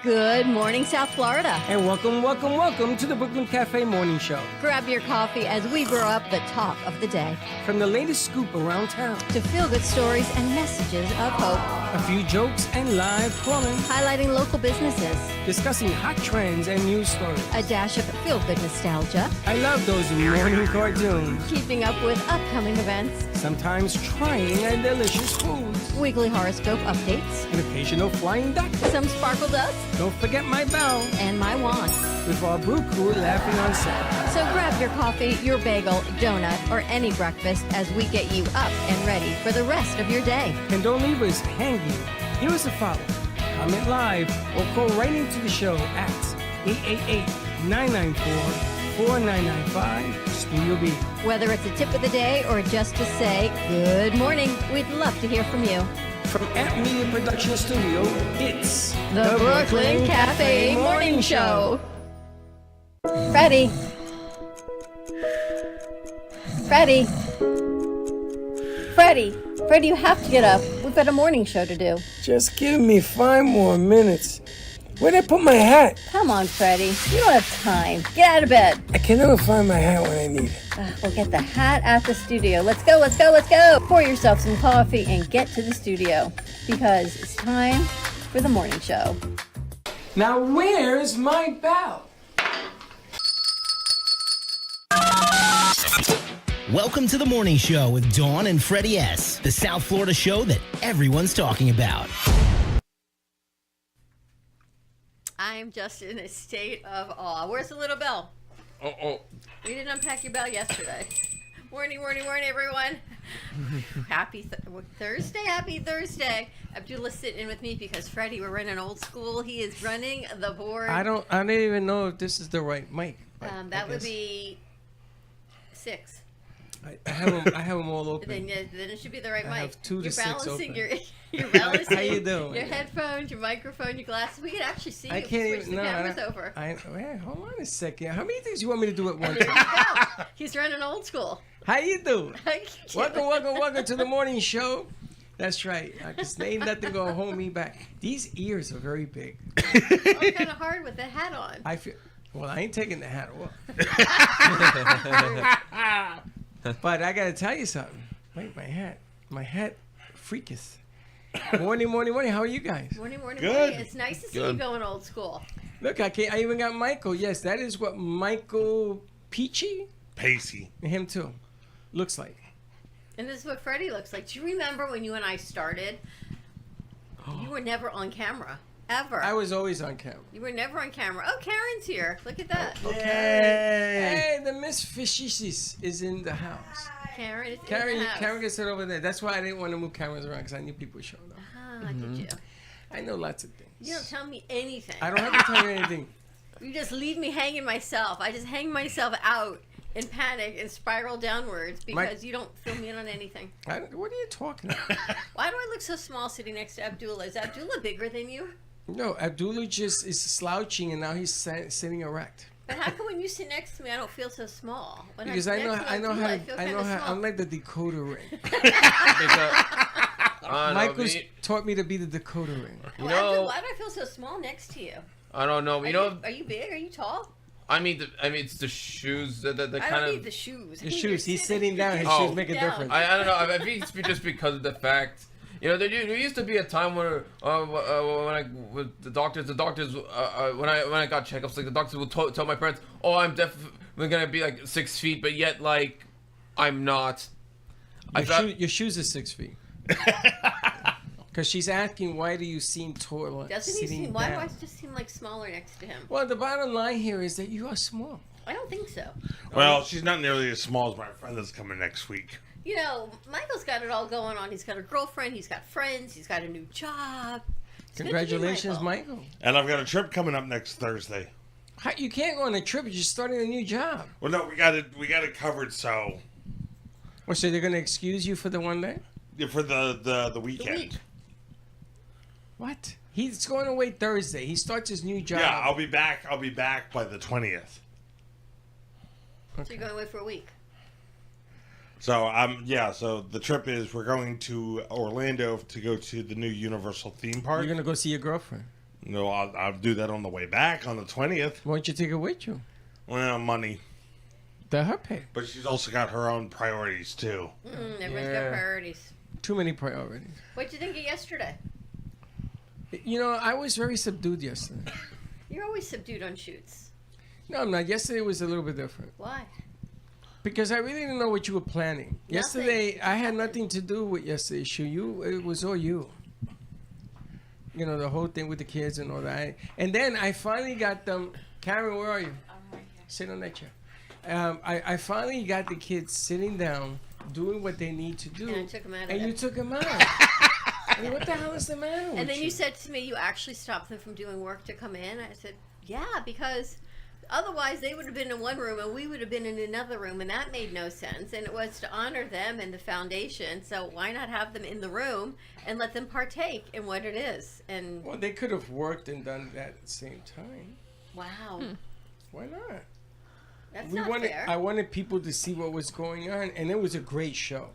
Good morning, South Florida. And welcome to the Brooklyn Cafe Morning Show. Grab your coffee as we brew up the talk of the day. From the latest scoop around town to feel-good stories and messages of hope. A few jokes and live plumbing. Highlighting local businesses. Discussing hot trends and news stories. A dash of feel-good nostalgia. I love those morning cartoons. Keeping up with upcoming events. Sometimes trying and delicious foods. Weekly horoscope updates. An occasional flying duck. Some sparkle dust. Don't forget my bell. And my wand. With our brew crew laughing on set. So grab your coffee, your bagel, donut, or any breakfast as we get you up and ready for the rest of your day. And don't leave us hanging. Give us a follow. Comment live or call right into the show at 888-994-4995 Studio B. Whether it's a tip of the day or just to say good morning, we'd love to hear from you. From Amp Media Production Studio, it's the Brooklyn Cafe Morning Show. Freddy. Freddy, you have to get up. We've got a morning show to do. Just give me 5 more minutes. Where'd I put my hat? Come on, Freddy. You don't have time. Get out of bed. I can never find my hat when I need it. We'll get the hat at the studio. Let's go. Pour yourself some coffee and get to the studio because it's time for the morning show. Now, where's my bell? Welcome to the morning show with Dawn and Freddie S., the South Florida show that everyone's talking about. I'm just in a state of awe. Where's the little bell? Oh. We didn't unpack your bell yesterday. Morning, everyone. Happy Thursday. Abdullah's sitting in with me because Freddie, we're running old school. He is running the board. I don't even know if this is the right mic. That would be 6. I have them all open. Then it should be the right mic. I have 2 to 6 open. You're balancing How you doing? your headphones, your microphone, your glasses. We can actually see you. I can't Switch even. the cameras over. Wait, hold on a second. How many things you want me to do at one time? He's running old school. How you doing? Welcome to the morning show. That's right. Because ain't nothing gonna hold me back. These ears are very big. It's kind of hard with the hat on. I feel. Well, I ain't taking the hat off. But I gotta tell you something. Wait, my hat, freakish. Morning. How are you guys? Morning. Good. It's nice to see you going old school. Look, I even got Michael. Yes, that is what Michael Pacey, him too, looks like. And this is what Freddie looks like. Do you remember when you and I started? You were never on camera. Ever. I was always on camera. You were never on camera. Oh, Karen's here. Look at that. Okay. Hey, the Miss Fishies is in the house. Karen is in the house. Karen gets it over there. That's why I didn't want to move cameras around because I knew people would show up. Did you? I know lots of things. You don't tell me anything. I don't have to tell you anything. You just leave me hanging myself. I just hang myself out in panic and spiral downwards because you don't fill me in on anything. What are you talking about? Why do I look so small sitting next to Abdullah? Is Abdullah bigger than you? No, Abdullah just is slouching and now he's sitting erect. But how come when you sit next to me, I don't feel so small? Because I know how I'm like the decoder ring. Michael's taught me to be the decoder ring. You know, why do I feel so small next to you? I don't know. Are you big? Are you tall? I mean, it's the shoes that kind of. I don't need the shoes. The shoes. He's sitting down. His shoes make a difference. I don't know. I think it's just because of the fact. You know, there used to be a time where when I with the doctors when I got checkups, like the doctors would tell my parents, "Oh, I'm definitely gonna be like 6 feet," but yet like I'm not. Your shoes are 6 feet. Because she's asking, why do you seem taller? Doesn't he seem? Why do I just seem like smaller next to him? Well, the bottom line here is that you are small. I don't think so. Well, she's not nearly as small as my friend that's coming next week. You know, Michael's got it all going on. He's got a girlfriend. He's got friends. He's got a new job. It's Congratulations, Michael. And I've got a trip coming up next Thursday. You can't go on a trip. You're just starting a new job. Well, no, we got it covered. So, so they're gonna excuse you for the one day? Yeah, for the weekend. The week. What? He's going away Thursday. He starts his new job. Yeah, I'll be back by the 20th. Okay. So you're going away for a week. So so the trip is we're going to Orlando to go to the new Universal theme park. You're gonna go see your girlfriend? No, I'll do that on the way back on the 20th. Why don't you take it with you? Well, money. Let her pay. But she's also got her own priorities, too. Everyone's got priorities. Too many priorities. What'd you think of yesterday? You know, I was very subdued yesterday. You're always subdued on shoots. No, I'm not. Yesterday was a little bit different. Why? Because I really didn't know what you were planning. Nothing. Yesterday, I had nothing to do with yesterday's shoot. It was all you. You know, the whole thing with the kids and all that. And then I finally got them. Karen, where are you? I'm right here. Sit on that chair. I finally got the kids sitting down, doing what they need to do. And I took them out of And there. you took them out. I mean, what the hell is the matter with And then you? you said to me, you actually stopped them from doing work to come in. I said, yeah, because otherwise they would have been in one room and we would have been in another room, and that made no sense. And it was to honor them and the foundation. So why not have them in the room and let them partake in what it is? And Well, they could have worked and done that at the same time. wow, Why not? that's not fair. I wanted people to see what was going on, and it was a great show.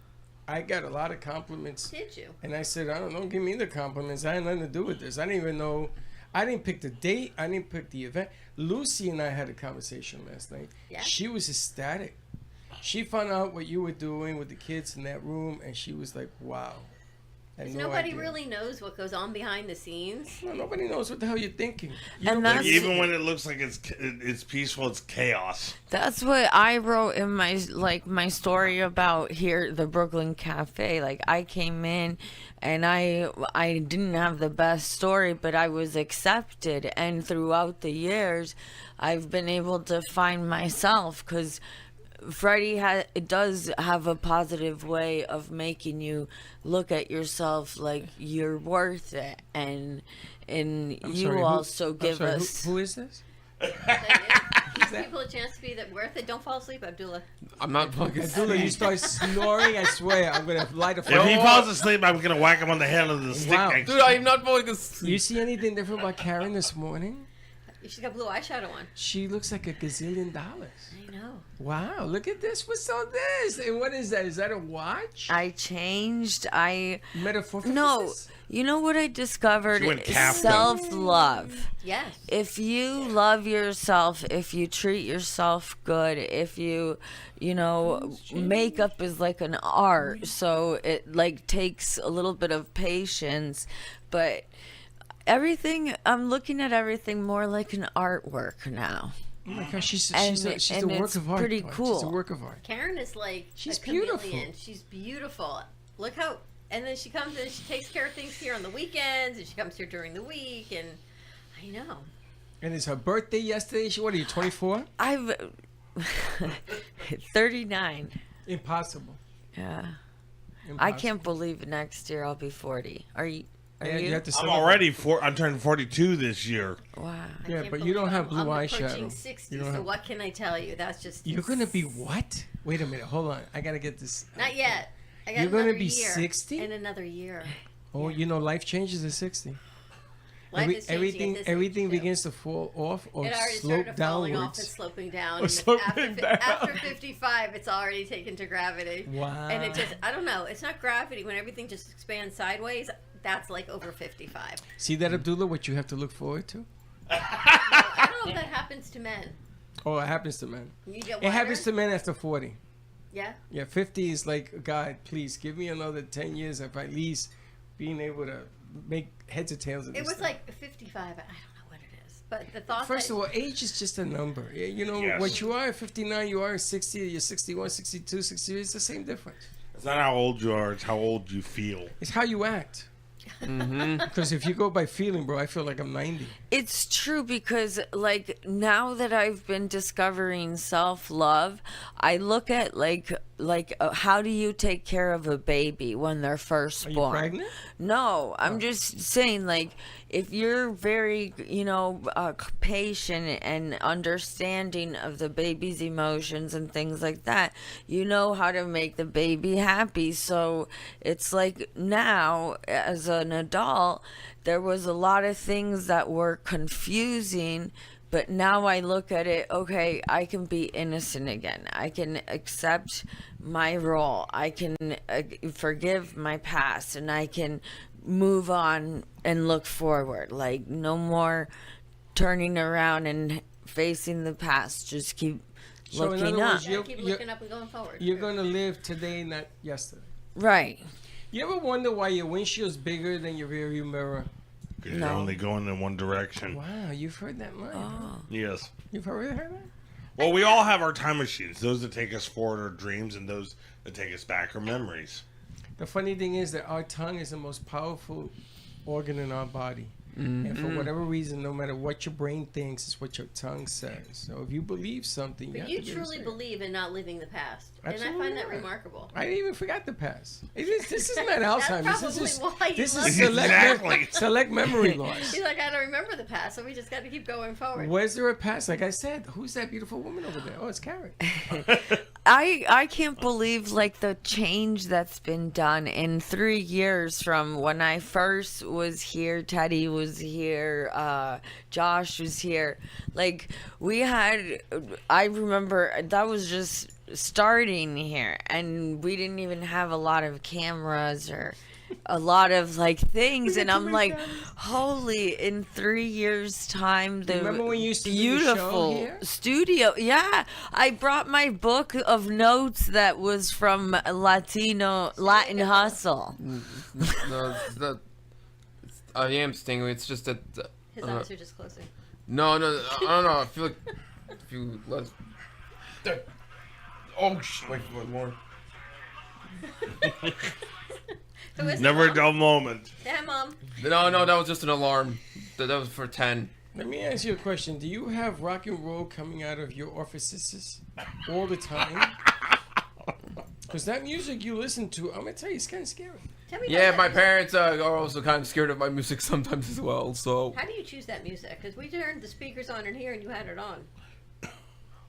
I got a lot of compliments. Did you? And I said, I don't know, give me the compliments. I had nothing to do with this. I didn't even know. I didn't pick the date. I didn't pick the event. Lucy and I had a conversation last night. Yeah. She was ecstatic. She found out what you were doing with the kids in that room, and she was like, wow. I had Because no nobody idea. really knows what goes on behind the scenes. No, nobody knows what the hell you're thinking. And that's Even when it looks like it's peaceful, it's chaos. That's what I wrote in my story about here, the Brooklyn Cafe. Like, I came in and I didn't have the best story, but I was accepted. And throughout the years, I've been able to find myself, because Freddy does have a positive way of making you look at yourself like you're worth it, and I'm you sorry, also I'm give sorry, us. Who is this? Give people a chance to be worth it. Don't fall asleep, Abdullah. I'm not fucking. Abdullah, you start snoring, I swear, I'm going to light a If fire. he falls asleep, I'm going to whack him on the head with the stick Wow. next Dude, to I'm not falling asleep. You see anything different about Karen this morning? She's got blue eyeshadow on. She looks like $1 gazillion. I know. Wow, look at this. What's all this? And what is that? Is that a watch? I changed. Metaphorically? No, you know what I discovered? She went Is Captain. self-love. Yes. If you love yourself, if you treat yourself good, if you makeup is like an art, so it like takes a little bit of patience, but everything, I'm looking at everything more like an artwork now. Oh my gosh, she's And a work it's of art. pretty She's a cool. work of art. Karen is like She's a chameleon. beautiful. She's beautiful. Look how, and then she comes and she takes care of things here on the weekends, and she comes here during the week, and I know. And it's her birthday yesterday. What are you, 24? I've 39. Impossible. Yeah. I Impossible. can't believe next year I'll be 40. Are you? Yeah, you have to I'm celebrate. already I'm turning 42 this year. Wow. I Yeah, can't but you don't believe have blue I'm eyeshadow. approaching 60, You don't so have- what can I tell you? That's just. You're going to be what? Wait a minute. Hold on. I got to get this. Not yet. I got You're gonna another be year 60? in another year. Oh, you know, life changes at 60. Life is changing Everything at this everything age, too. begins to fall off or It already slope started falling off and downwards. sloping down. Or and sloping after, down. after 55, it's already taken to gravity. Wow. And it just, I don't know. It's not gravity. When everything just expands sideways, that's like over 55. See that, Abdullah, what you have to look forward to? I don't know if that happens to men. Oh, it happens to men. You get It happens wider? to men after 40. Yeah. Yeah, 50 is like, God, please give me another 10 years of at least being able to make heads or tails of It this was thing. like 55. I don't know what it is. But the thought First that, of all, age is just a number. You know, Yes. what you are at 59, you are at 60, you're 61, 62, 63. It's the same difference. It's not how old you are, it's how old you feel. It's how you act. Because if you go by feeling, bro, I feel like I'm 90. It's true, because like now that I've been discovering self-love, I look at like how do you take care of a baby when they're first Are you born? pregnant? No, I'm just saying, like, if you're very, patient and understanding of the baby's emotions and things like that, you know how to make the baby happy. So it's like now, as an adult, there was a lot of things that were confusing. But now I look at it, okay, I can be innocent again. I can accept my role. I can forgive my past, and I can move on and look forward. Like, no more turning around and facing the past. Just keep So in looking other up. words, Keep looking up and going forward. You're gonna live today, not yesterday. Right. You ever wonder why your windshield's bigger than your rearview mirror? Because you're only going in one direction. Wow, you've heard that line. Huh? Yes. You've heard that? Well, we all have our time machines. Those that take us forward are dreams, and those that take us back are memories. The funny thing is that our tongue is the most powerful organ in our body. And for whatever reason, no matter what your brain thinks, it's what your tongue says. So if you believe something, But have you to be able to truly say it. believe in not living the past. Absolutely And I find that not. remarkable. I even forgot the past. This is not Alzheimer's. probably This is why you this love is it. Exactly. select memory loss. He's like, I don't remember the past, so we just got to keep going forward. Was there a past? Like I said, who's that beautiful woman over there? Oh, it's Karen. I can't believe like the change that's been done in 3 years from when I first was here. Teddy was here. Josh was here. Like I remember that was just starting here, and we didn't even have a lot of cameras or a lot of like things, and I'm like, holy! In 3 years' time, the Remember when you used to do the show beautiful here? studio. Yeah, I brought my book of notes that was from Latin Hustle. No, it's not. I am stinging. It's just that. His eyes are just closing. No, I don't know. I feel like if you let. Oh shit! Wait for more. Who is Never it, a dull moment. Mom? Mom. No, that was just an alarm. That was for 10. Let me ask you a question. Do you have rock and roll coming out of your orifices all the time? Because that music you listen to, I'm going to tell you, it's kind of scary. Tell me Yeah, about my that parents are also kind of scared of my music sometimes as well. So. music. How do you choose that music? Because we turned the speakers on in here and you had it on.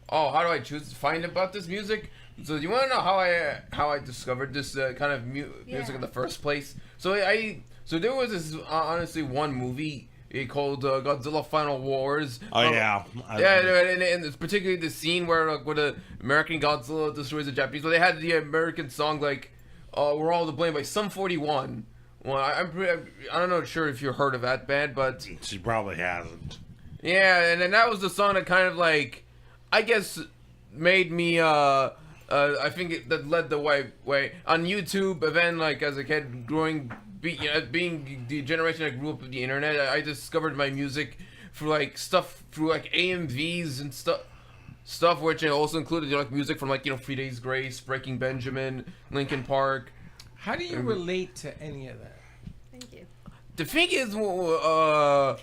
Oh, how do I choose to find about this music? So you want to know how I discovered this kind of music Yeah. in the first place? So there was this honestly one movie called Godzilla Final Wars. Oh, yeah. And it's particularly the scene where the American Godzilla destroys the Japanese. Well, they had the American song like "We're All to Blame" by Sum 41. Well, I'm not sure if you heard of that band, but She probably hasn't. yeah, and then that was the song that kind of like, I guess, made me I think that led the way on YouTube. And then like as a kid being the generation that grew up with the internet, I discovered my music through like stuff through like AMVs and stuff which also included like music from like 3 Days Grace, Breaking Benjamin, Linkin Park. How do you relate to any of that? Thank you. The thing is, I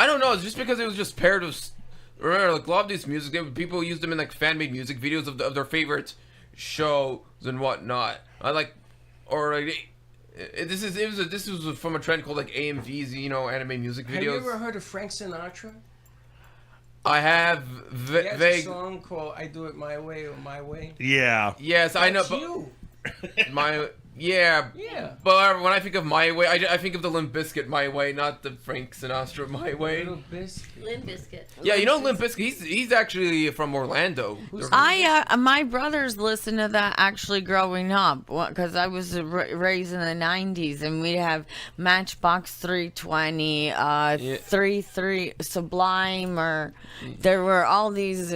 don't know. It's just because it was just paired with. Remember, like a lot of these music, people use them in like fan-made music videos of their favorite shows and whatnot. I like, or like, this was from a trend called like AMVs, anime music videos. Have you ever heard of Frank Sinatra? I have He has a vague. song called "I Do It My Way" or "My Way." Yeah. Yes, I know, That's but you. yeah. Yeah. But when I think of My Way, I think of the Limp Bizkit My Way, not the Frank Sinatra My Way. Little Biscuit. Limp Biscuit. Yeah, Limp Bizkit. He's actually from Orlando. My brothers listened to that actually growing up because I was raised in the 90s, and we'd have Matchbox 320, 33 Sublime, or there were all these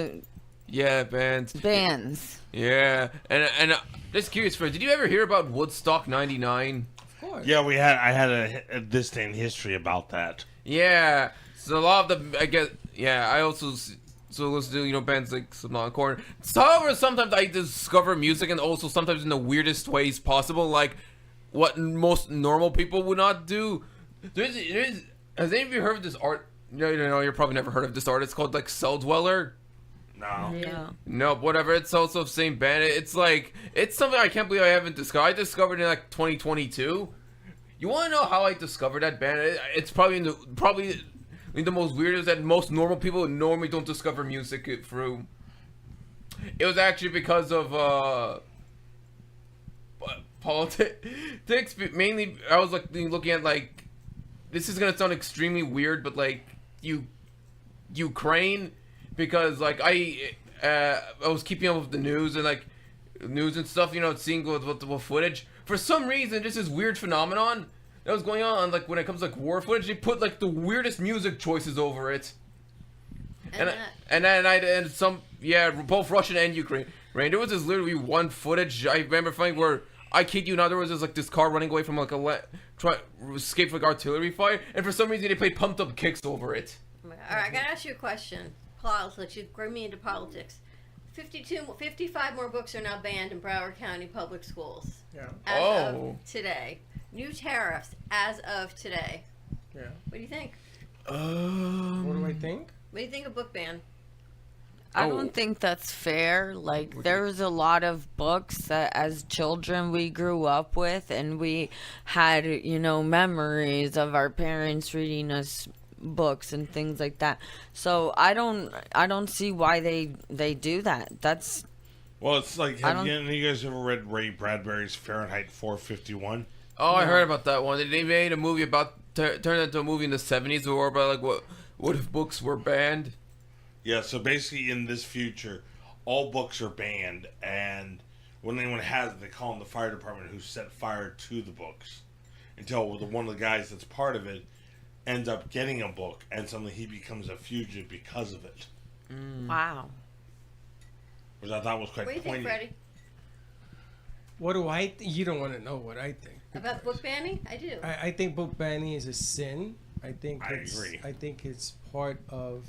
Yeah, bands. Yeah, and just curious, Fred, did you ever hear about Woodstock '99? Of course. Yeah, I had a distinct history about that. Yeah, so a lot of the, I guess, yeah, I also listen to bands like Slipknot, Korn. However, sometimes I discover music, and also sometimes in the weirdest ways possible, like what most normal people would not do. There's has any of you heard of this art? No, you're probably never heard of this art. It's called like Cell Dweller. No. Yeah. No, whatever. It's also the same band. It's like, it's something I can't believe I haven't discovered. I discovered in like 2022. You want to know how I discovered that band? It's probably the most weirdest that most normal people normally don't discover music through. It was actually because of politics. Mainly, I was like looking at like, this is gonna sound extremely weird, but like Ukraine. Because like I was keeping up with the news and stuff, seeing with footage. For some reason, just this weird phenomenon. that was going on. Like when it comes to like war footage, they put like the weirdest music choices over it. And some both Russian and Ukraine. Right? There was this literally one footage I remember finding where I kid you not, there was just like this car running away from like escape from like artillery fire, and for some reason they played pumped up kicks over it. All right, I gotta ask you a question. Politics, you bring me into politics. 55 more books are now banned in Broward County public schools. Yeah. As of today. New tariffs as of today. Yeah. What do you think? What do I think? What do you think of book ban? I don't think that's fair. Like, there's a lot of books that as children we grew up with, and we had, memories of our parents reading us books and things like that. So I don't see why they do that. That's Well, it's like, have you guys ever read Ray Bradbury's Fahrenheit 451? Oh, I heard about that one. They made a movie about turned into a movie in the 70s or about like what if books were banned. Yeah, so basically in this future, all books are banned, and when anyone has it, they call them the fire department who set fire to the books. Until one of the guys that's part of it ends up getting a book, and suddenly he becomes a fugitive because of it. wow. Which I thought was quite What do you think, poignant. Freddie? What do I think? You don't want to know what I think. About book banning? I do. I think book banning is a sin. I agree. I think it's part of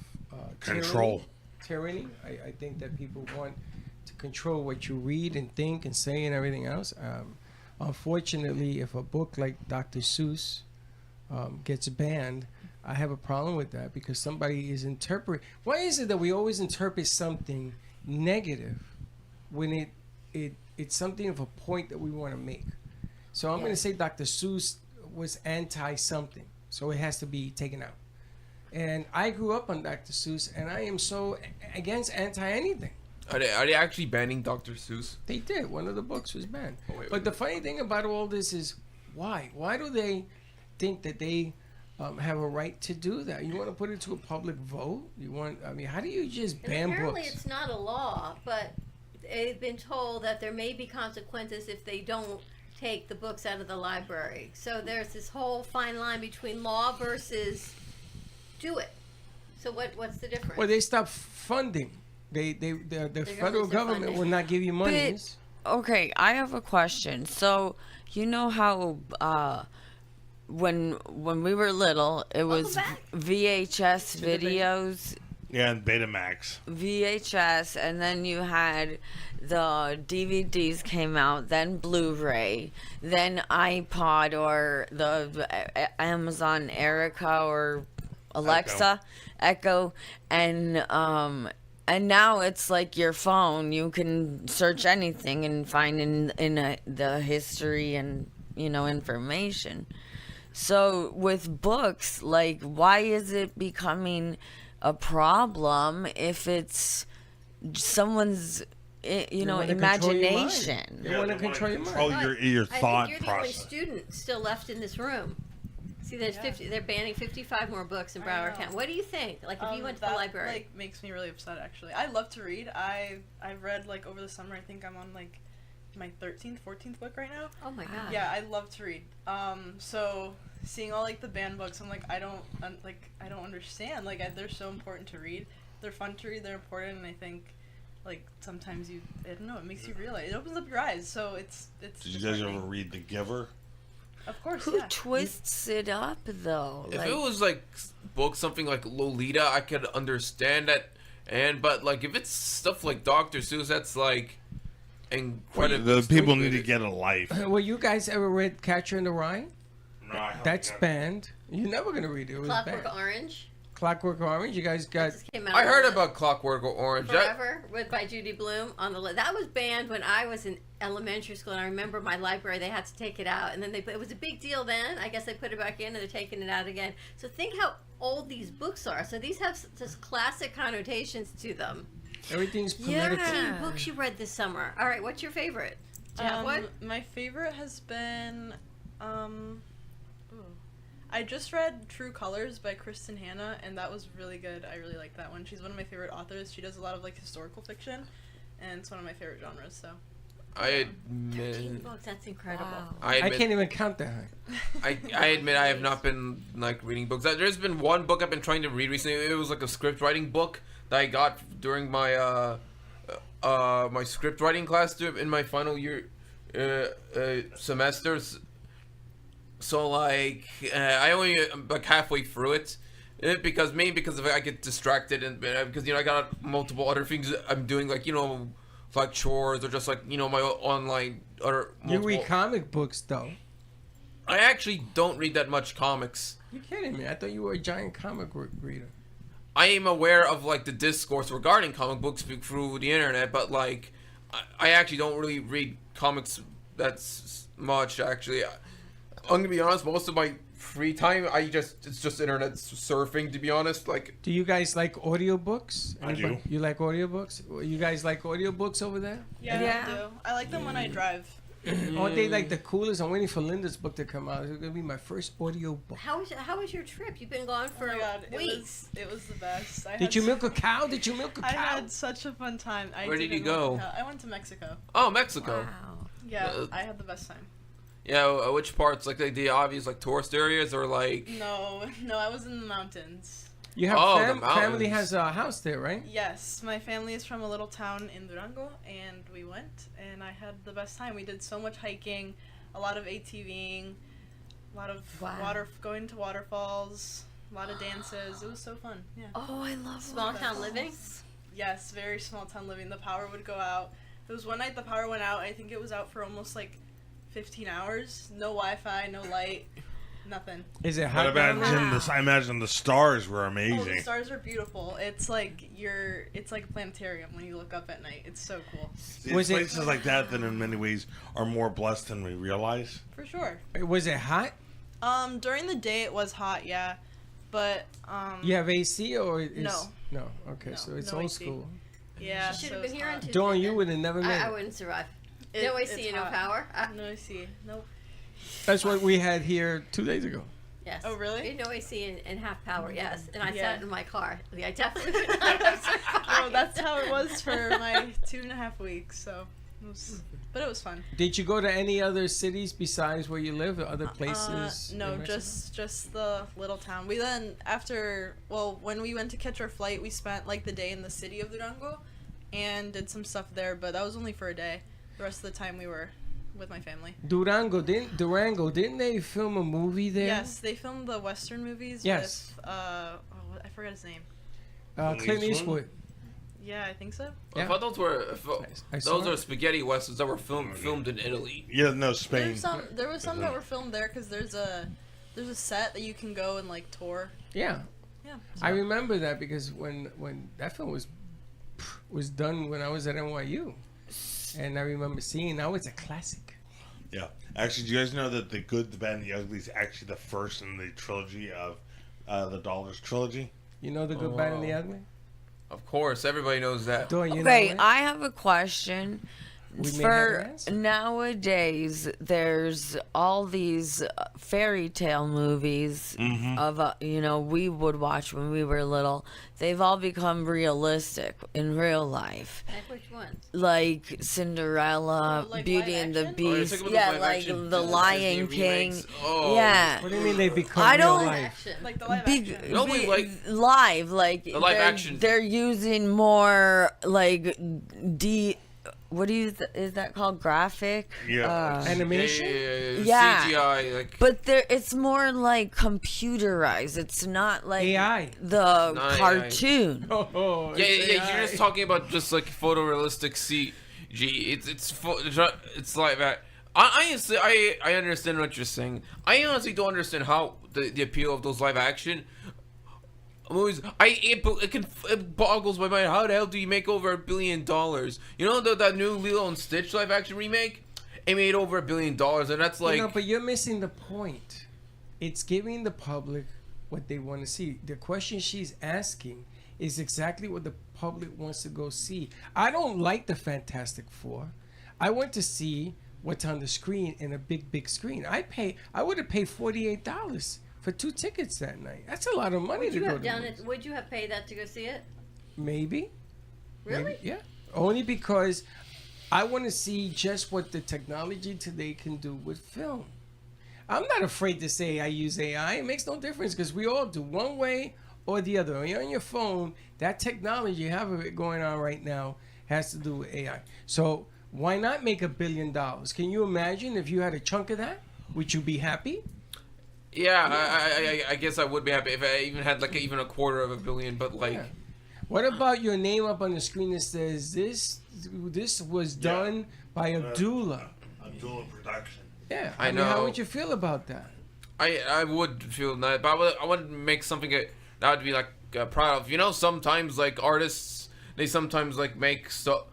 Control. Tyranny. I think that people want to control what you read and think and say and everything else. Unfortunately, if a book like Dr. Seuss gets banned, I have a problem with that because somebody is interpreting. Why is it that we always interpret something negative when it's something of a point that we want to make? So I'm going to say Dr. Seuss was anti-something, so it has to be taken out. And I grew up on Dr. Seuss, and I am so against anti-anything. Are they actually banning Dr. Seuss? They did. One of the books was banned. Wait. The funny thing about all this is, why? Why do they think that they have a right to do that? You want to put it to a public vote? How do you just And ban apparently books? it's not a law, but they've been told that there may be consequences if they don't take the books out of the library. So there's this whole fine line between law versus do it. So what's the difference? Well, they stopped funding. The federal government funding. will not give you money. Okay, I have a question. So, you know how when we were little, it was back. VHS videos, Yeah, and Betamax. VHS, and then you had the DVDs came out, then Blu-ray, then iPod or the Amazon Erica or Alexa, Echo, and now it's like your phone. You can search anything and find in the history and information. So with books, like, why is it becoming a problem if it's someone's imagination? They want to control your mind. Control your thought I think you're the only process. student still left in this room. See, there's 50. They're banning 55 more books in Broward County. What do you think? Like, if you went to the library, Like, makes me really upset. Actually, I love to read. I've read like over the summer. I think I'm on like my 13th, 14th book right now. oh my god. Yeah, I love to read. So seeing all like the banned books, I'm like, I don't understand. Like, they're so important to read. They're fun to read. They're important, and I think like sometimes I don't know, it makes you realize. It opens up your eyes. So it's. Did you guys ever read The Giver? Of course, Who yeah. twists it up though? If it was like something like Lolita, I could understand that. But like if it's stuff like Dr. Seuss, that's like incredible. The people need to get a life. Well, you guys ever read Catcher in the Rye? No, I haven't That's got it. banned. You're never gonna read it. It was Clockwork banned. Orange. Clockwork Orange. You guys got. Just came out I heard on about Clockwork Orange. Forever by Judy Blume on the list. That was banned when I was in elementary school, and I remember my library, they had to take it out, and then it was a big deal then. I guess they put it back in, and they're taking it out again. So think how old these books are. So these have just classic connotations to them. Everything's political. 13 books you read this summer. All right, what's your favorite? Do you have one? My favorite has been I just read True Colors by Kristen Hanna, and that was really good. I really like that one. She's one of my favorite authors. She does a lot of like historical fiction, and it's one of my favorite genres. So I 13 admit, books. That's incredible. Wow. I I admit, can't even count that high. I admit I have not been like reading books. There's been one book I've been trying to read recently. It was like a script writing book that I got during my my script writing class in my final year semesters. So like I only like halfway through it. Because of I get distracted and because I got multiple other things I'm doing, like like chores or just like my online other. You Multiple... read comic books though. I actually don't read that much comics. You kidding me? I thought you were a giant comic book reader. I am aware of like the discourse regarding comic books through the internet, but like I actually don't really read comics that's much. Actually, I'm gonna be honest. Most of my free time, it's just internet surfing. To be honest, like. Do you guys like audiobooks? I do. You like audiobooks? You guys like audiobooks over there? Yeah, Yeah. I do. I like them when I drive. Aren't they like the coolest? I'm waiting for Linda's book to come out. It's gonna be my first audio book. How was your trip? You've been gone Oh for my god, weeks. it was the best. Did you milk a cow? Did you milk a I cow? had such a fun time. Where did you didn't go? milk a cow. I went to Mexico. Oh, Mexico. Wow. Yeah, I had the best time. Yeah, which parts? Like the obvious like tourist areas or like? No, I was in the mountains. You have Oh, the family mountains. has a house there, right? Yes, my family is from a little town in Durango, and we went, and I had the best time. We did so much hiking, a lot of ATVing, a lot of Wow. going to waterfalls, a lot of dances. It was so fun. Yeah. Oh, I love Small town living. Yes, very small town living. The power would go out. There was one night the power went out. I think it was out for almost like 15 hours. No Wi-Fi, no light, nothing. Is it But hot down there? I imagine the stars were Oh, the amazing. stars are beautiful. It's like a planetarium when you look up at night. It's so cool. See, Was it- places like that in many ways are more blessed than we realize. For sure. Was it hot? During the day it was hot, yeah. But You have AC or is No. No. Okay, No, so it's no old AC. school. yeah, She should so have been it's here on hot. Tuesday. Dawn, you then. would have never made I it. wouldn't survive. It- No it's AC and no hot. power. No AC. Nope. That's what we had here 2 days ago. Yes. Oh, really? We had no AC and half power. Yes, and I Yeah. sat in my car. I definitely would not have survived. Oh, that's how it was for my 2.5 weeks. So, but it was fun. Did you go to any other cities besides where you live? Or other places? No, in Mexico? just the little town. We then when we went to catch our flight, we spent like the day in the city of Durango, and did some stuff there. But that was only for a day. The rest of the time we were with my family. Durango. Didn't they film a movie there? Yes, they filmed the Western movies Yes. with I forgot his name. Clint Eastwood. Yeah, I think so. Yeah. I thought those were I saw those it. are spaghetti westerns that were filmed in Italy. Yeah, no, Spain. There was some that were filmed there because there's a set that you can go and like tour. Yeah. Yeah. I remember that because when that film was done when I was at NYU, and I remember seeing. Now it's a classic. Yeah. Actually, do you guys know that The Good, the Bad, and the Ugly is actually the first in the trilogy of the Dollars trilogy? You know the good, bad, and the Oh. ugly. Of course, everybody knows that. Dawn, you Okay, know it? I have a question. We may have an For answer. nowadays, there's all these fairy tale movies of we would watch when we were little. They've all become realistic in real life, Like which ones? like Cinderella, Oh, like Beauty live and the action? Oh, you're Beast. talking about Yeah, live like action the Disney Lion King. remakes? Oh. Yeah. What do you mean they become I real don't- life? Action. Like the live Big, action. You know, we like- live, like The live they're, action. They're using more like what do you is that called graphic? Yeah. Animation? Yeah. CGI, like. But it's more like computerized. It's not like AI. the Not AI. cartoon. Oh, Yeah, it's yeah, AI. you're just talking about just like photorealistic CG. It's like that. I honestly, I understand what you're saying. I honestly don't understand how the appeal of those live action movies. It boggles my mind. How the hell do you make over $1 billion? You know that new Lilo and Stitch live action remake? It made over $1 billion, and that's like. But you're missing the point. It's giving the public what they want to see. The question she's asking is exactly what the public wants to go see. I don't like the Fantastic Four. I went to see what's on the screen in a big screen. I would have paid $48 for 2 tickets that night. That's a lot of money Would to you go have to. done it? Would you have paid that to go see it? Maybe. Really? Maybe, yeah. Only because I want to see just what the technology today can do with film. I'm not afraid to say I use AI. It makes no difference because we all do, one way or the other. When you're on your phone, that technology you have of it going on right now has to do with AI. So why not make $1 billion? Can you imagine if you had a chunk of that? Would you be happy? Yeah, I guess I would be happy if I even had like even a quarter of $1 billion. But like, Yeah. What about your name up on the screen that says this was done by Abdullah? Abdullah Production. Yeah, I mean, how know. would you feel about that? I would feel nice, but I would make something that would be like proud of. You know, sometimes like artists, they sometimes like make stuff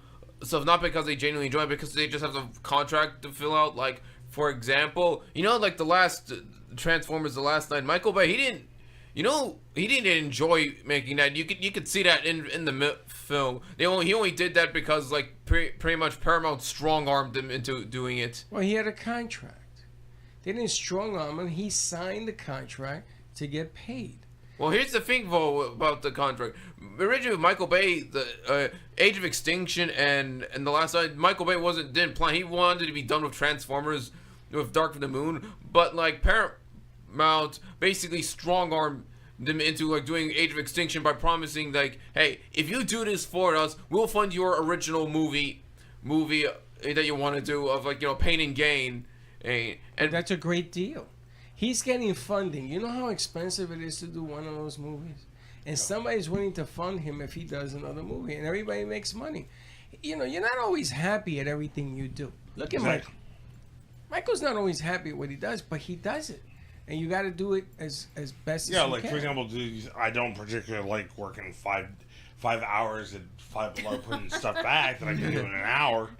not because they genuinely enjoy it, because they just have a contract to fill out. Like for example, you know, like the last Transformers, the last night, Michael Bay, he didn't enjoy making that. You could see that in the film. He only did that because like pretty much Paramount strong armed him into doing it. Well, he had a contract. They didn't strong arm him. He signed the contract to get paid. Well, here's the thing though about the contract. Originally, Michael Bay, the Age of Extinction and the last night, Michael Bay didn't plan. He wanted to be done with Transformers, with Dark of the Moon, but like Paramount basically strong armed them into like doing Age of Extinction by promising like, hey, if you do this for us, we'll fund your original movie that you want to do of like, you know, Pain and Gain, and That's a great deal. He's getting funding. You know how expensive it is to do one of those movies? And somebody's willing to fund him if he does another movie, and everybody makes money. You know, you're not always happy at everything you do. Look at Michael. Michael's not always happy at what he does, but he does it. And you got to do it as best as you can. Yeah, like for example, I don't particularly like working five hours at Five Below putting stuff back that I can do in an hour.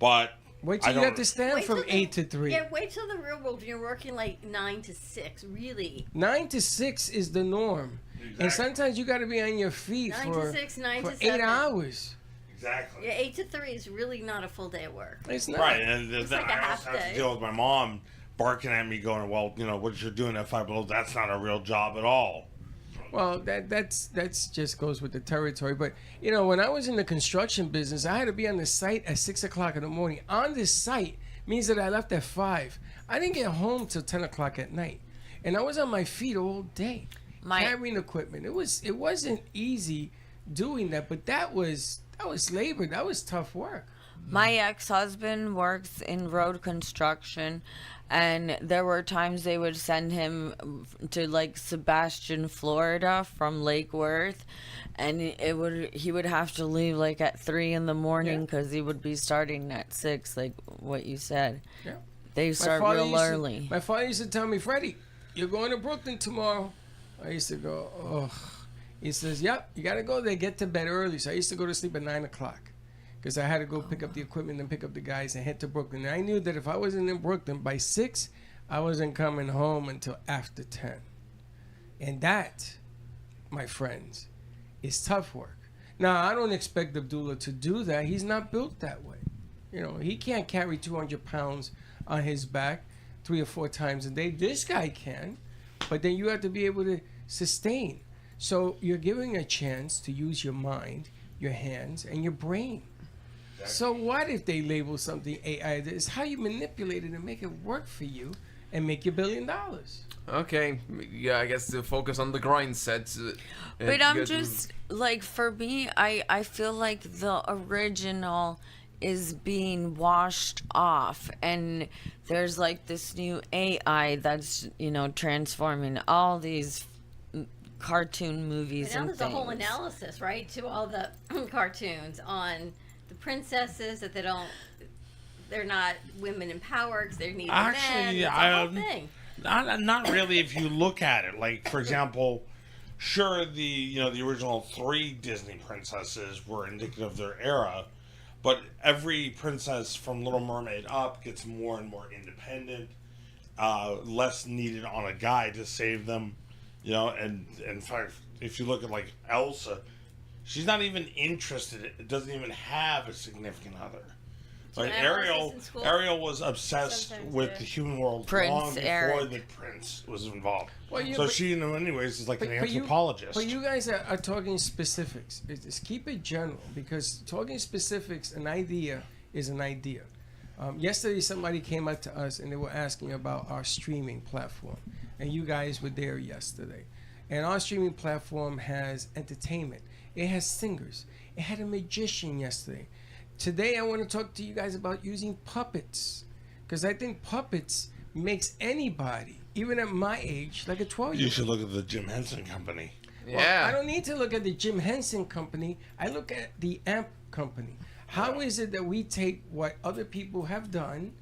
But wait till you have to stand from 8 to 3. Yeah, wait till the real world. You're working like 9 to 6, really. 9 to 6 is the norm. Exactly. And sometimes you got to be on your feet 9 for, to 6, 9 for to 8 7. hours. Exactly. Yeah, 8 to 3 is really not a full day of work. It's not. Right, and It's then like a I half also have day. to deal with my mom barking at me, going, "Well, you know what you're doing at Five Below, that's not a real job at all." Well, that's just goes with the territory. But you know, when I was in the construction business, I had to be on the site at 6 o'clock in the morning. On this site means that I left at 5. I didn't get home till 10 o'clock at night, and I was on my feet all day carrying equipment. It wasn't easy doing that, but that was labor. That was tough work. My ex-husband works in road construction, and there were times they would send him to like Sebastian, Florida from Lake Worth, and he would have to leave like at 3 in the morning because he would be starting at 6, like what you said. Yeah. They start real early. My father used to tell me, "Freddy, you're going to Brooklyn tomorrow." I used to go, "Oh." He says, "Yep, you got to go there, get to bed early." So I used to go to sleep at 9 o'clock. Because I had to go pick up the equipment and pick up the guys and head to Brooklyn. And I knew that if I wasn't in Brooklyn by 6, I wasn't coming home until after 10. And that, my friends, is tough work. Now, I don't expect Abdullah to do that. He's not built that way. You know, he can't carry 200 pounds on his back 3 or 4 times a day. This guy can, but then you have to be able to sustain. So you're giving a chance to use your mind, your hands, and your brain. So what if they label something AI? It's how you manipulate it and make it work for you and make you $1 billion. okay, yeah, I guess to focus on the grind sets. But I'm just like, for me, I feel like the original is being washed off, and there's like this new AI that's, you know, transforming all these cartoon movies And now and there's a whole things. analysis, right, to all the cartoons on the princesses that they're not women in power because they're needing men. Actually, It's a whole thing. not really. If you look at it, like for example, sure, the original 3 Disney princesses were indicative of their era, but every princess from Little Mermaid up gets more and more independent, less needed on a guy to save them. You know, and in fact, if you look at like Elsa, she's not even interested. It doesn't even have a significant other. Like I have horses in school. Ariel was obsessed Sometimes, with yeah. the human world Prince long before Eric. the prince was involved. Well, yeah, so but- she, in many ways, is like an you- anthropologist. But you guys are talking specifics. Just keep it general, because talking specifics, an idea is an idea. Yesterday, somebody came up to us and they were asking about our streaming platform. And you guys were there yesterday. And our streaming platform has entertainment. It has singers. It had a magician yesterday. Today, I want to talk to you guys about using puppets. Because I think puppets makes anybody, even at my age, like a 12-year-old. You should look at the Jim Henson Company. Well, Yeah. I don't need to look at the Jim Henson Company. I look at the AMP Company. How is it that we take what other people have done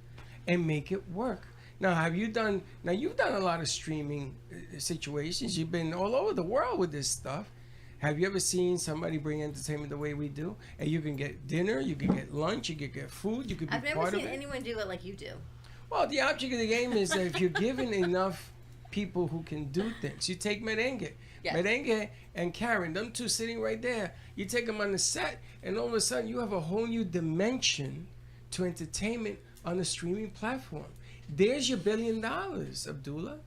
and make it work? Now, you've done a lot of streaming situations. You've been all over the world with this stuff. Have you ever seen somebody bring entertainment the way we do? And you can get dinner, you can get lunch, you can get food, you can be I've never part of seen it. anyone do it like you do. Well, the object of the game is that if you're given enough people who can do things, you take Merengue. Yes. Merengue and Karen, them two sitting right there. You take them on the set, and all of a sudden you have a whole new dimension to entertainment on the streaming platform. There's your $1 billion, Abdullah.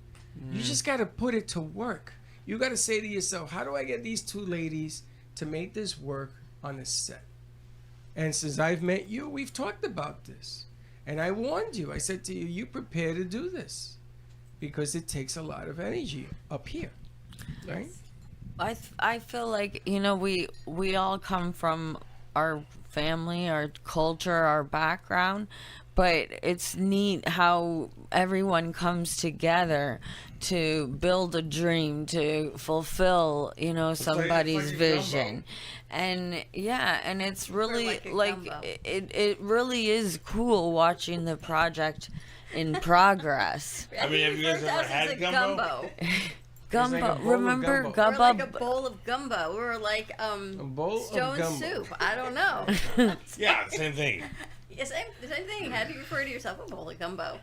You just got to put it to work. You got to say to yourself, how do I get these two ladies to make this work on the set? And since I've met you, we've talked about this. And I warned you. I said to you, you prepare to do this because it takes a lot of energy up here, right? I feel like, you know, we all come from our family, our culture, our background, but it's neat how everyone comes together to build a dream, to fulfill, you know, somebody's like a vision. And yeah, and it's really like a gumbo. it really is cool watching the project in progress. I mean, have you guys ever had gumbo? Gumbo, like a bowl of remember gumbo. We're gumbo? like a bowl of gumbo. We're like bowl of stone gumbo. soup. I don't know. Yeah, same thing. Yeah, same thing. How do you refer to yourself? A bowl of gumbo.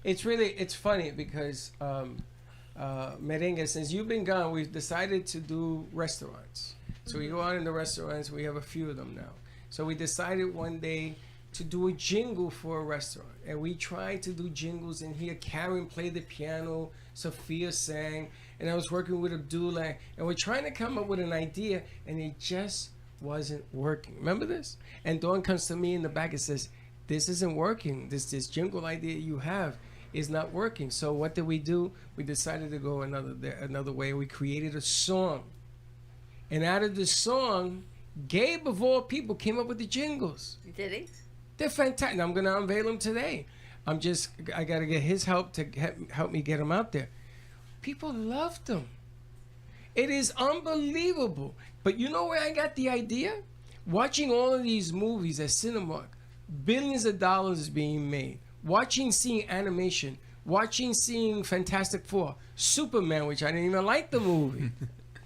It's funny because Merengue, since you've been gone, we've decided to do restaurants. So we go out in the restaurants. We have a few of them now. So we decided one day to do a jingle for a restaurant. And we tried to do jingles in here. Karen played the piano. Sophia sang. And I was working with Abdullah. And we're trying to come up with an idea. And it just wasn't working. Remember this? And Dawn comes to me in the back and says, this isn't working. This jingle idea you have is not working. So what did we do? We decided to go another way. We created a song. And out of the song, Gabe of all people came up with the jingles. Did he? They're fantastic. I'm going to unveil them today. I got to get his help to help me get them out there. People loved them. It is unbelievable. But you know where I got the idea? Watching all of these movies at Cinemark, billions of dollars is being made. Seeing animation, seeing Fantastic Four, Superman, which I didn't even like the movie.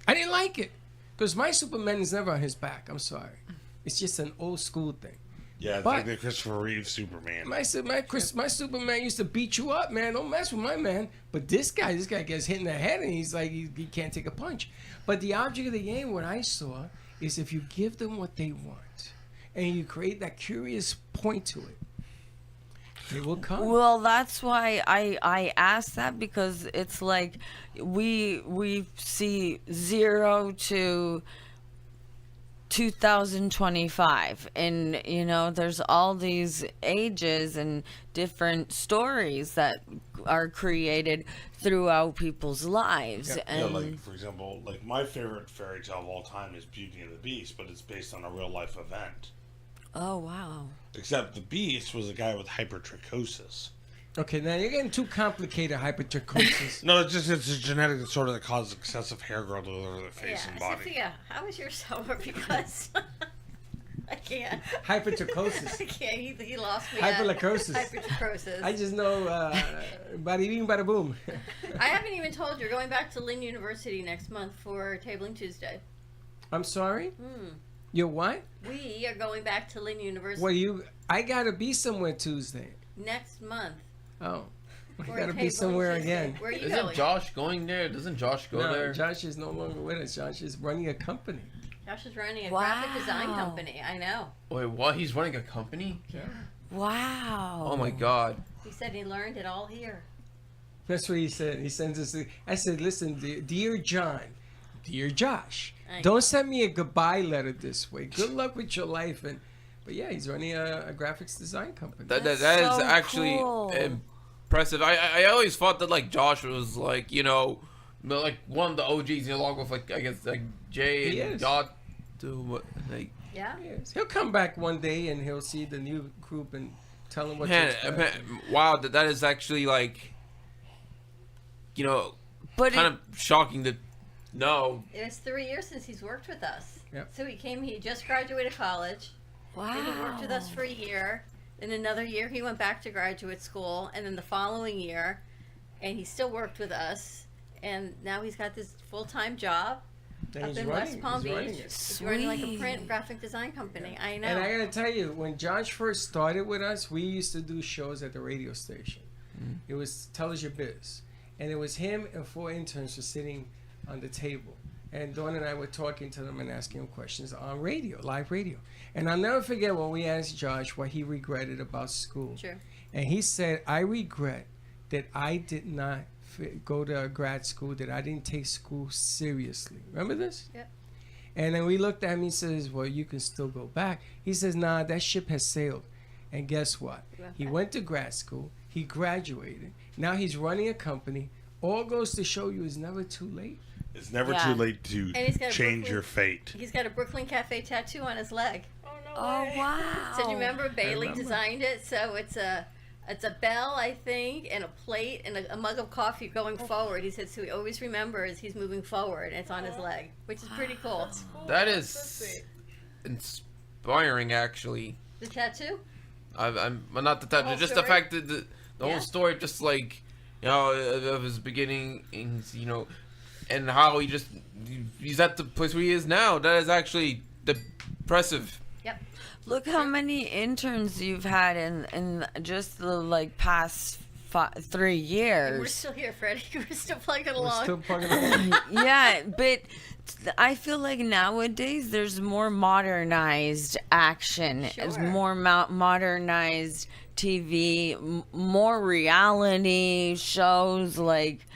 I didn't like it. Because my Superman is never on his back. I'm sorry. It's just an old school thing. Yeah, it's like the Christopher Reeve Superman. My Superman used to beat you up, man. Don't mess with my man. But this guy gets hit in the head and he's like, he can't take a punch. But the object of the game, what I saw, is if you give them what they want and you create that curious point to it, they will come. Well, that's why I asked that, because it's like we see 0 to 2025, and you know there's all these ages and different stories that are created throughout people's lives. Yeah. And like for example, like my favorite fairy tale of all time is Beauty and the Beast, but it's based on a real life event. oh wow. Except the Beast was a guy with hypertrichosis. Okay, now you're getting too complicated, hypertrichosis. No, it's a genetic disorder that causes excessive hair growth over the face and body. Sophia, how was your summer? Because I can't. Hypertrichosis. I can't. He lost me. Hypertrichosis. Hypertrichosis. I just know, bada bing, bada boom. I haven't even told you. We're going back to Lynn University next month for Tabling Tuesday. I'm sorry? You're what? We are going back to Lynn University Well, I gotta be somewhere Tuesday. next month. Oh, I for gotta be Tabling somewhere Tuesday. again. Where are you Isn't going? Josh going there? Doesn't Josh go No, there? Josh is no longer with us. Josh is running a company. Josh is running a graphic design Wow. company. I know. Wait, what? He's running a company? Yeah. Wow. Oh my god. He said he learned it all here. That's what he said. He sends us. I said, listen, dear John, dear Josh, I don't send me a goodbye letter this way. Good luck with your life, and But yeah, he's running a graphics design company. That is so actually cool. impressive. I always thought that like Josh was like, you know, like one of the OGs, you know, along with like I guess like Jay He and is. Dot, to like Yeah. Yes. He'll come back one day and he'll see the new group and tell him what to man, expect. wow, that is actually like, you know, But kind of shocking to know. It was 3 years since he's worked with us. Yep. So he just graduated college. wow. Then he worked with us for a year. Then another year he went back to graduate school. And then the following year, and he still worked with us. And now he's got this full-time job And up he's in running, West Palm he's running Beach. it. He's running like a Sweet. print graphic design company. I know. And I gotta tell you, when Josh first started with us, we used to do shows at the radio station. It was Tell Us Your Biz. And it was him and 4 interns were sitting on the table. And Dawn and I were talking to them and asking him questions on radio, live radio. And I'll never forget when we asked Josh what he regretted about school. Sure. And he said, I regret that I did not go to a grad school, that I didn't take school seriously. Remember this? Yep. And then we looked at him, he says, well, you can still go back. He says, nah, that ship has sailed. And guess what? He went to grad school, he graduated. Now he's running a company. All goes to show you it's never too late. It's never Yeah. too late to And he's got a change Brooklyn- your fate. He's got a Brooklyn Cafe tattoo on his leg. Oh no Oh way. wow. So do you remember Bailey remember. designed it? So it's a bell, I think, and a plate and a mug of coffee going forward. He said so he always remembers he's moving forward and it's on his leg, which is pretty cool. Cool. That That's is so sweet. inspiring, actually. The tattoo? I'm not the type, whole just story? the fact that the Yeah. whole story, just like, you know, of his beginnings, you know, and how he's at the place where he is now. That is actually impressive. Yep. Look how many interns you've had in just the like past 3 And we're years. still here, Freddie. We're still plugging We're along. still plugging along. Yeah, but I feel like nowadays there's more modernized action. There's Sure. more modernized TV, more reality shows. Like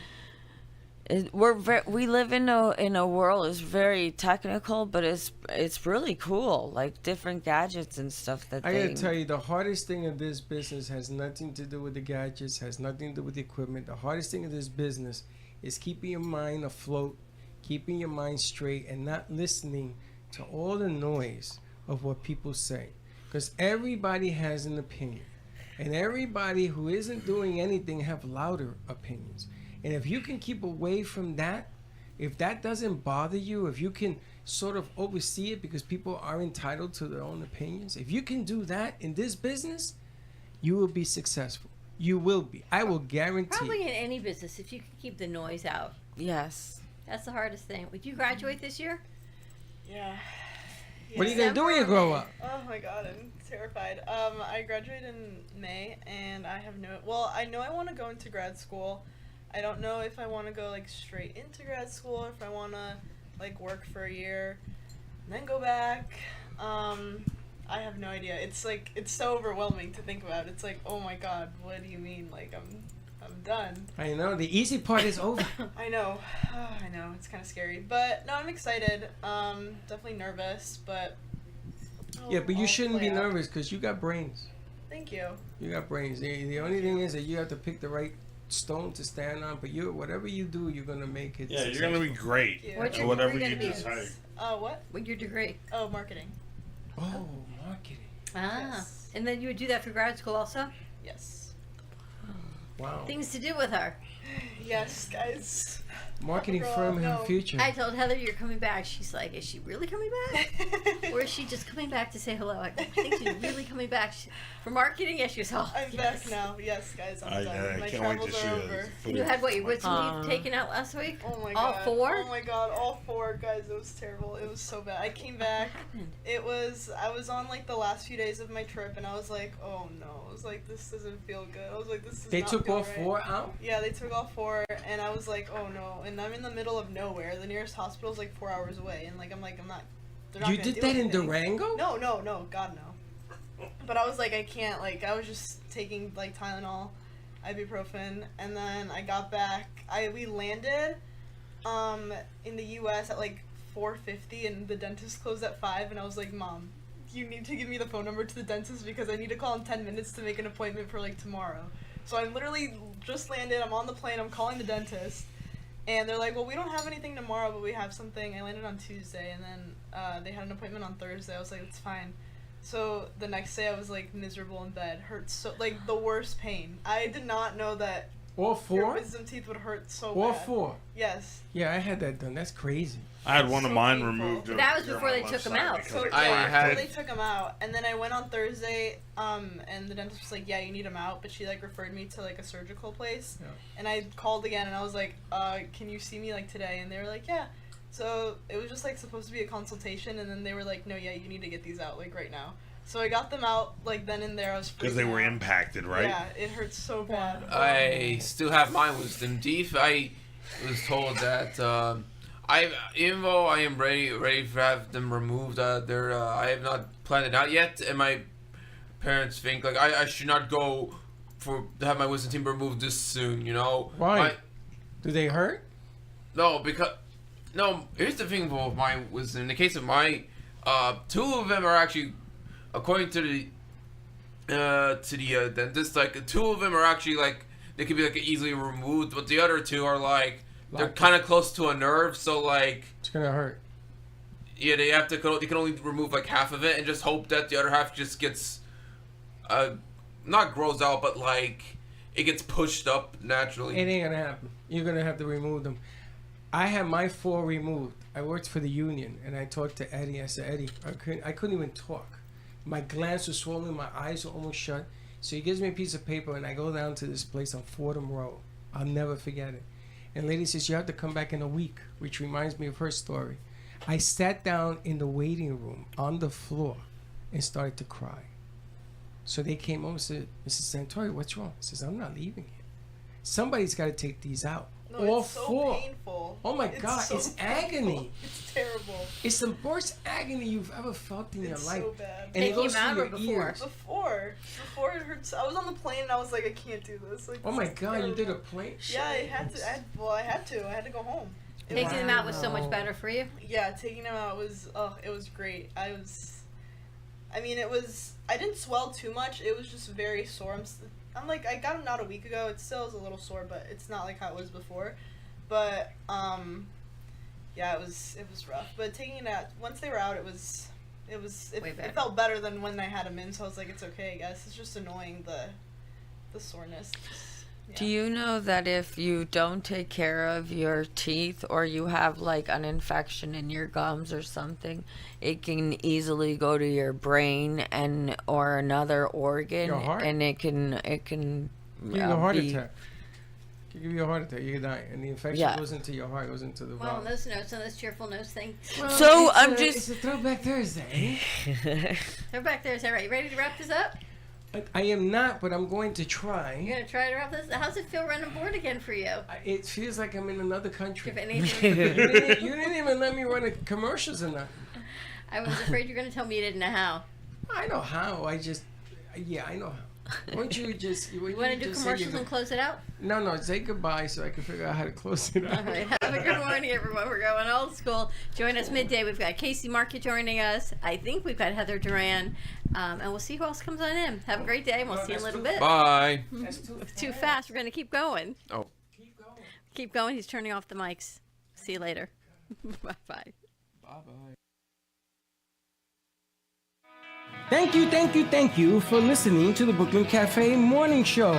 we live in a world that's very technical, but it's really cool. Like different gadgets and stuff that I they. gotta tell you, the hardest thing of this business has nothing to do with the gadgets, has nothing to do with the equipment. The hardest thing of this business is keeping your mind afloat, keeping your mind straight, and not listening to all the noise of what people say. Because everybody has an opinion. And everybody who isn't doing anything have louder opinions. And if you can keep away from that, if that doesn't bother you, if you can sort of oversee it because people are entitled to their own opinions, if you can do that in this business, you will be successful. You will be. I will guarantee. Probably in any business, if you can keep the noise out. Yes. That's the hardest thing. Would you graduate this year? Yeah. What are you going to do when you grow up? Oh my god, I'm terrified. I graduate in May, and I have I know I want to go into grad school. I don't know if I want to go like straight into grad school, or if I want to like work for a year and then go back. I have no idea. It's like it's so overwhelming to think about. It's like, oh my god, what do you mean? Like I'm done. I know. The easy part is over. I know. I know. It's kind of scary, but no, I'm excited. Definitely nervous, but Yeah, but you I'll shouldn't play be out. nervous because you got brains. Thank you. You got brains. The only thing is that you have to pick the right stone to stand on. But whatever you do, you're gonna make it. Yeah, you're gonna be great Yeah. What's at your whatever degree you gonna be? decide. What? With your degree? Oh, marketing. Oh, marketing. Ah. Yes. And then you would do that for grad school also? Yes. Wow. Things to do with her. Yes, guys. Marketing Bro, firm in the no. future. I told Heather you're coming back. She's like, is she really coming back? Or is she just coming back to say hello? I think she's really coming back. For marketing, yes, she's all. I'm yes. back now. Yes, guys, I'm I done. My can't wait to travels see are the over. footage. You had what, your wisdom teeth taken out last week? Oh my All god. four? Oh my god, all 4, guys. It was terrible. It was so bad. I came back. happened? I was on like the last few days of my trip, and I was like, oh no. I was like, this doesn't feel good. I was like, this does They not took feel all right. 4 out. Yeah, they took all 4, and I was like, oh no. And I'm in the middle of nowhere. The nearest hospital is like 4 hours away, and like I'm not. They're not You gonna did do that in anything. Durango? No, God no. But I was like, I can't. Like, I was just taking like Tylenol, ibuprofen, and then I got back. We landed, in the U.S. at like 4:50, and the dentist closed at 5, and I was like, Mom, you need to give me the phone number to the dentist because I need to call in 10 minutes to make an appointment for, like, tomorrow. So I literally just landed, I'm on the plane, I'm calling the dentist, and they're like, well, we don't have anything tomorrow, but we have something. I landed on Tuesday, and then they had an appointment on Thursday. I was like, it's fine. So the next day I was, like, miserable in bed. Hurt so, like, the worst pain. I did not know that All your four? wisdom teeth would hurt so All bad. four? Yes. Yeah, I had that done. That's crazy. I had one of So mine painful. removed. But that was during before my they left took 'em side out. because So it I cracked had- it. they took him out, and then I went on Thursday, and the dentist was like, yeah, you need him out, but she, like, referred me to, like, a surgical place, Yeah. and I called again, and I was like, can you see me, like, today? And they were like, yeah. So it was just, like, supposed to be a consultation, and then they were like, no, yeah, you need to get these out, like, right now. So I got them out, like, then and there. I was Because they freaking were out. impacted, right? Yeah, it hurts so bad. I still have my wisdom teeth. I was told that even though I am ready to have them removed, I have not planned it out yet, and my parents think like I should not go to have my wisdom teeth removed this soon. You know Why? Do they hurt? No, here's the thing with my wisdom. In the case of my, two of them are actually, according to the dentist, like two of them are actually like they can be like easily removed, but the other two are like they're Locked kind of close to a nerve, so like It's gonna hurt. yeah, they can only remove like half of it and just hope that the other half just gets, not grows out, but like it gets pushed up naturally. It ain't gonna happen. You're gonna have to remove them. I had my 4 removed. I worked for the union, and I talked to Eddie. I said, Eddie, I couldn't even talk. My glands were swollen. My eyes were almost shut. So he gives me a piece of paper, and I go down to this place on Fordham Road. I'll never forget it. And lady says, you have to come back in a week, which reminds me of her story. I sat down in the waiting room on the floor and started to cry. So they came over and said, Mrs. Santori, what's wrong? I says, I'm not leaving here. Somebody's got to take these out. No, All it's so 4. painful. Oh my It's God, so it's painful. agony. It's terrible. It's the worst agony you've ever felt in your It's life. so bad. And it Taking goes them out through or your before? ears. Before it hurts. I was on the plane and I was like, I can't do this. Like, Oh this my is God, you did a terrible. plane? Yeah, I had to. I had to go home. It Taking was- them out was so Wow. much better for you. Yeah, taking them out was it was great. I didn't swell too much. It was just very sore. I'm like, I got them out a week ago. It still is a little sore, but it's not like how it was before. But yeah, it was rough. But taking it out, once they were out, it Way better. it felt better than when I had them in. So I was like, it's okay, I guess. It's just annoying the soreness. Yeah. Do you know that if you don't take care of your teeth or you have like an infection in your gums or something, it can easily go to your brain and or another organ, Your heart? and it can You get a heart be- attack. You give you a heart attack, you die. And the infection Yeah. goes into your heart, goes into the Well, on valve. those notes, on those cheerful notes, thanks. Well, So, I'm it's a throwback Thursday. They're back there. Is that right? You ready to wrap this up? I am not, but I'm going to You're try. gonna try to wrap this. How's it feel running board again for you? It feels like I'm in another country. If anything, You didn't even let me run a commercials or nothing. I was afraid you're gonna tell me you didn't know how. I know how. I know how. Won't you just... You want to do commercials and close it out? No, say goodbye so I can figure out how to close it out. All right. Have a good morning, everyone. We're going old school. Join us midday. We've got Casey Market joining us. I think we've got Heather Duran. And we'll see who else comes on in. Have a great day, and we'll see you in a little bit. Bye. That's Too fast. We're going to keep going. Oh. Keep going. He's turning off the mics. See you later. Bye-bye. Bye-bye. Thank you for listening to the Brooklyn Cafe Morning Show.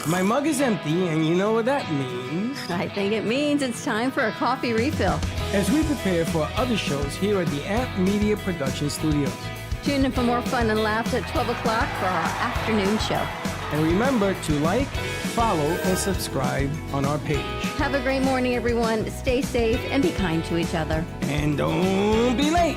My mug is empty, and you know what that means. I think it means it's time for a coffee refill. As we prepare for other shows here at the Amp Media Production Studios. Tune in for more fun and laughs at 12 o'clock for our afternoon show. And remember to like, follow, and subscribe on our page. Have a great morning, everyone. Stay safe and be kind to each other. And don't be late.